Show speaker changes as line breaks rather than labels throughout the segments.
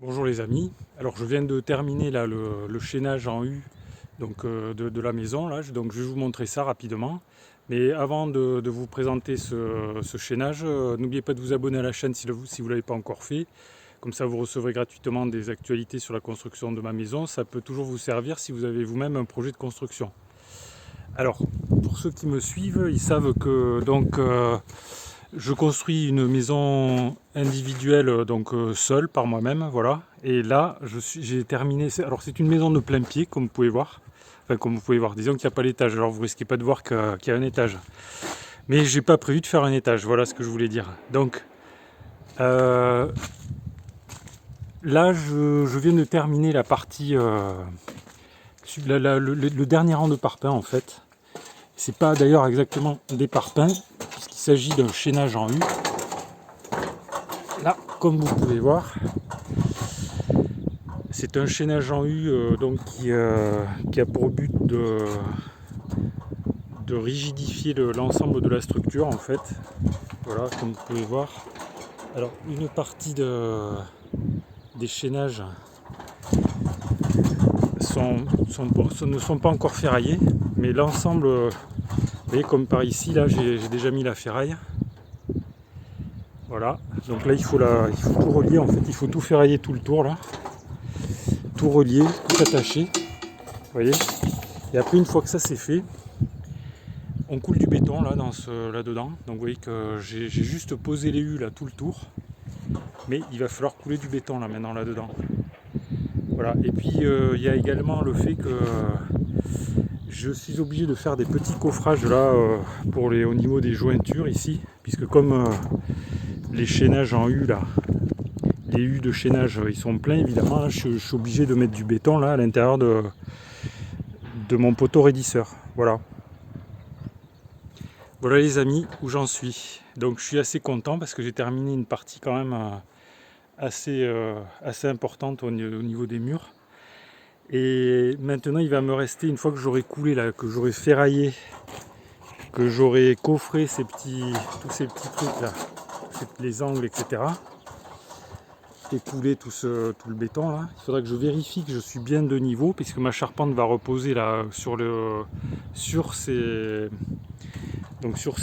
Bonjour les amis, alors je viens de terminer là le chaînage en U donc, de la maison là, donc je vais vous montrer ça rapidement. Mais avant de vous présenter ce chaînage, n'oubliez pas de vous abonner à la chaîne si vous ne l'avez pas encore fait. Comme ça vous recevrez gratuitement des actualités sur la construction de ma maison. Ça peut toujours vous servir si vous avez vous-même un projet de construction. Alors pour ceux qui me suivent, ils savent que donc je construis une maison individuelle, donc seule par moi-même, voilà. Et là, j'ai terminé. Alors c'est une maison de plein pied, comme vous pouvez voir. Enfin, comme vous pouvez voir. Disons qu'il n'y a pas l'étage. Alors vous risquez pas de voir qu'il y a un étage. Mais j'ai pas prévu de faire un étage. Voilà ce que je voulais dire. Donc là, je viens de terminer la partie, le dernier rang de parpaings en fait. C'est pas d'ailleurs exactement des parpaings, puisqu'il s'agit d'un chaînage en U. Là, comme vous pouvez voir, c'est un chaînage en U donc qui a pour but de rigidifier l'ensemble de la structure en fait. Voilà, comme vous pouvez voir. Alors, une partie des chaînages ne sont pas encore ferraillés, mais l'ensemble, vous voyez, comme par ici, là j'ai déjà mis la ferraille. Voilà, donc là il faut tout relier en fait, il faut tout ferrailler tout le tour là. Tout relier, tout attacher, vous voyez. Et après une fois que ça c'est fait, on coule du béton là là-dedans. Donc vous voyez que j'ai juste posé les U là tout le tour, mais il va falloir couler du béton là maintenant là-dedans. Voilà. Et puis il y a également le fait que je suis obligé de faire des petits coffrages là au niveau des jointures ici, puisque comme les chaînages en U là, les U de chaînage ils sont pleins évidemment, là, je suis obligé de mettre du béton là à l'intérieur de mon poteau raidisseur. Voilà. Voilà les amis où j'en suis. Donc je suis assez content parce que j'ai terminé une partie quand même assez importante au niveau des murs. Et maintenant il va me rester, une fois que j'aurai coulé là, que j'aurai ferraillé, que j'aurai coffré tous ces petits trucs là, les angles, etc. Et couler tout le béton là. Il faudra que je vérifie que je suis bien de niveau, puisque ma charpente va reposer là sur ces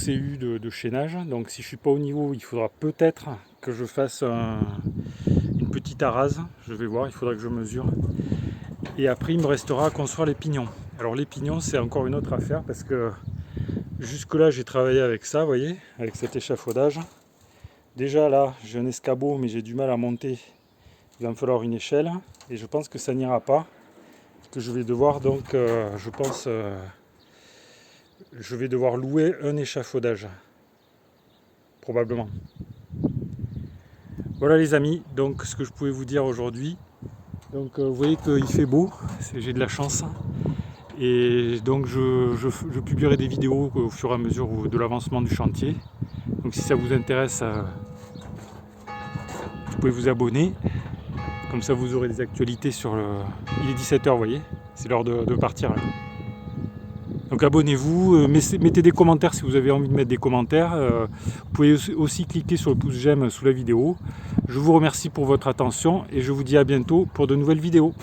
U de chaînage. Donc si je suis pas au niveau, il faudra peut-être que je fasse une petite arase. Je vais voir, il faudra que je mesure. Et après il me restera à construire les pignons. Alors les pignons c'est encore une autre affaire, parce que jusque là j'ai travaillé avec ça, vous voyez, avec cet échafaudage. Déjà là j'ai un escabeau, mais j'ai du mal à monter. Il va me falloir une échelle, et je pense que ça n'ira pas, que je vais devoir donc je vais devoir louer un échafaudage, probablement. Voilà les amis, donc ce que je pouvais vous dire aujourd'hui. Donc vous voyez qu'il fait beau, j'ai de la chance. Et donc je publierai des vidéos au fur et à mesure de l'avancement du chantier. Donc si ça vous intéresse, vous pouvez vous abonner. Comme ça vous aurez des actualités sur le... Il est 17h, vous voyez, c'est l'heure de partir là. Donc abonnez-vous, mettez des commentaires si vous avez envie de mettre des commentaires. Vous pouvez aussi cliquer sur le pouce j'aime sous la vidéo. Je vous remercie pour votre attention et je vous dis à bientôt pour de nouvelles vidéos.